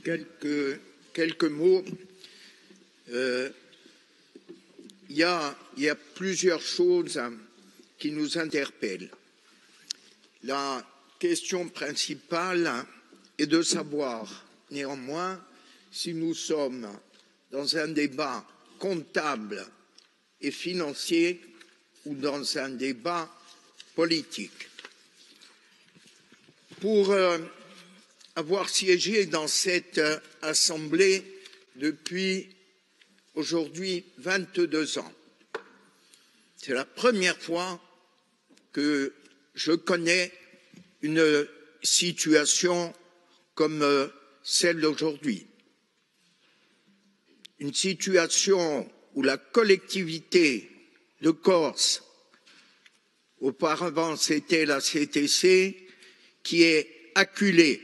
Quelques mots. Il y a plusieurs choses qui nous interpellent. La question principale est de savoir, néanmoins, si nous sommes dans un débat comptable et financier ou dans un débat politique. Pour avoir siégé dans cette assemblée depuis aujourd'hui 22 ans, c'est la première fois que je connais une situation comme celle d'aujourd'hui. Une situation où la collectivité de Corse, auparavant c'était la CTC, qui est acculée,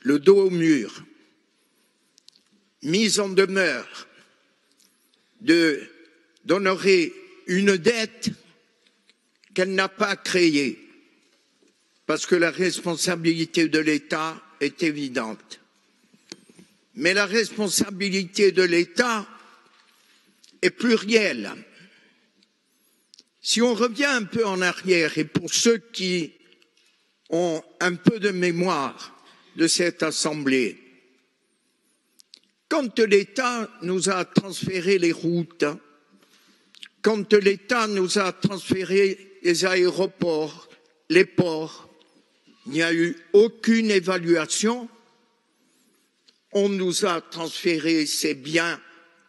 le dos au mur, mise en demeure d'honorer une dette qu'elle n'a pas créée, parce que la responsabilité de l'État est évidente. Mais la responsabilité de l'État est plurielle. Si on revient un peu en arrière, et pour ceux qui ont un peu de mémoire de cette assemblée, quand l'État nous a transféré les routes, quand l'État nous a transféré les aéroports, les ports, il n'y a eu aucune évaluation. On nous a transféré ces biens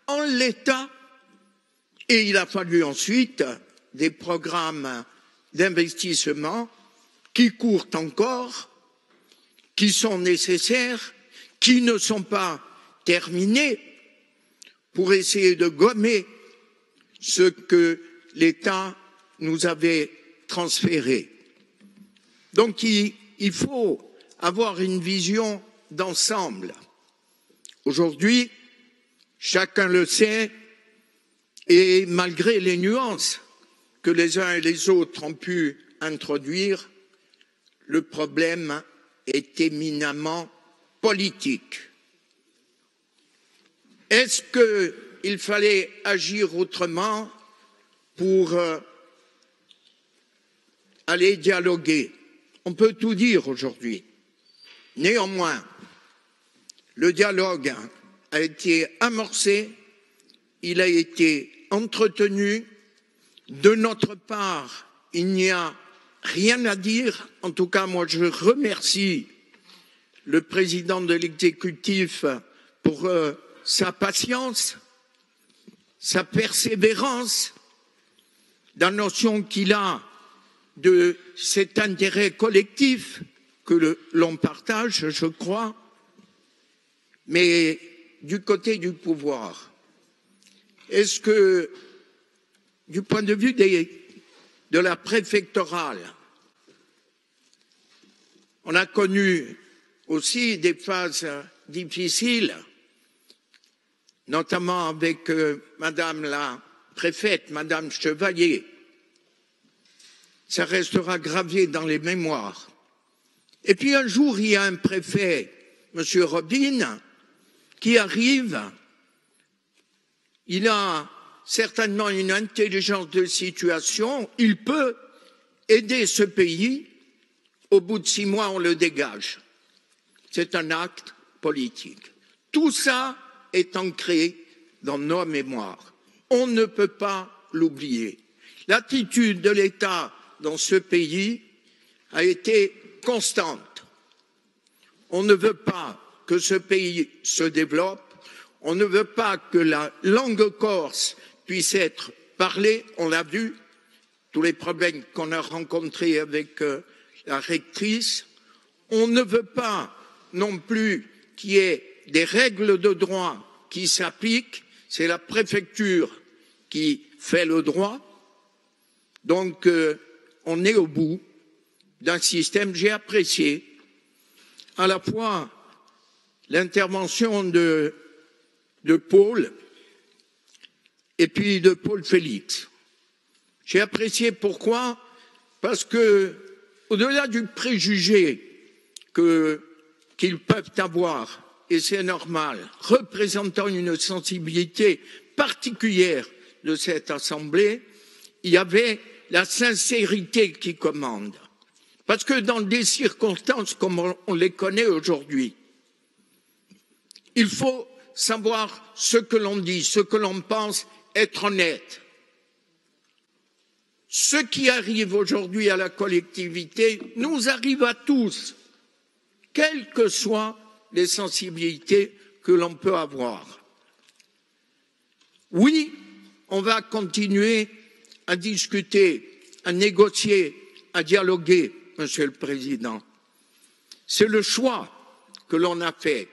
en l'état et il a fallu ensuite des programmes d'investissement qui courent encore, qui sont nécessaires, qui ne sont pas terminés pour essayer de gommer ce que l'État nous avait transféré. Donc il faut avoir une vision d'ensemble. Aujourd'hui, chacun le sait, et malgré les nuances que les uns et les autres ont pu introduire, le problème est éminemment politique. Est-ce qu'il fallait agir autrement pour aller dialoguer? On peut tout dire aujourd'hui. Néanmoins, le dialogue a été amorcé, il a été entretenu. De notre part, il n'y a rien à dire. En tout cas, moi, je remercie le président de l'exécutif pour sa patience, sa persévérance, la notion qu'il a de cet intérêt collectif que l'on partage, je crois. Mais du côté du pouvoir, est-ce que, du point de vue de la préfectorale, on a connu aussi des phases difficiles, notamment avec Madame la préfète, Madame Chevalier. Ça restera gravé dans les mémoires. Et puis un jour, il y a un préfet, Monsieur Robin, qui arrive. Il a certainement une intelligence de situation. Il peut aider ce pays. Au bout de 6 mois, on le dégage. C'est un acte politique. Tout ça est ancré dans nos mémoires. On ne peut pas l'oublier. L'attitude de l'État dans ce pays a été constante. On ne veut pas que ce pays se développe. On ne veut pas que la langue corse puisse être parlée. On l'a vu, tous les problèmes qu'on a rencontrés avec la rectrice. On ne veut pas non plus qu'il y ait des règles de droit qui s'appliquent. C'est la préfecture qui fait le droit. Donc, on est au bout d'un système. J'ai apprécié à la fois l'intervention de Paul et puis de Paul Félix. J'ai apprécié pourquoi? Parce que, au-delà du préjugé que qu'ils peuvent avoir, et c'est normal, représentant une sensibilité particulière de cette Assemblée, il y avait la sincérité qui commande. Parce que dans des circonstances comme on les connaît aujourd'hui, il faut savoir ce que l'on dit, ce que l'on pense, être honnête. Ce qui arrive aujourd'hui à la collectivité nous arrive à tous, quelles que soient les sensibilités que l'on peut avoir. Oui, on va continuer à discuter, à négocier, à dialoguer, Monsieur le Président. C'est le choix que l'on a fait.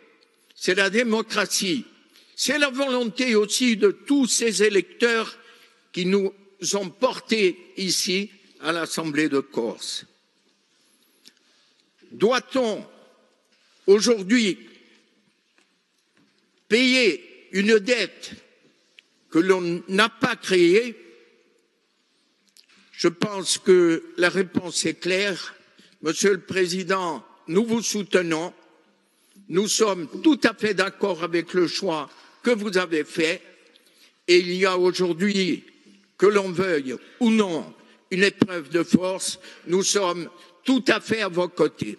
C'est la démocratie. C'est la volonté aussi de tous ces électeurs qui nous ont portés ici à l'Assemblée de Corse. Doit-on aujourd'hui payer une dette que l'on n'a pas créée? Je pense que la réponse est claire. Monsieur le Président, nous vous soutenons. Nous sommes tout à fait d'accord avec le choix que vous avez fait. Et il y a aujourd'hui, que l'on veuille ou non, une épreuve de force. Nous sommes tout à fait à vos côtés.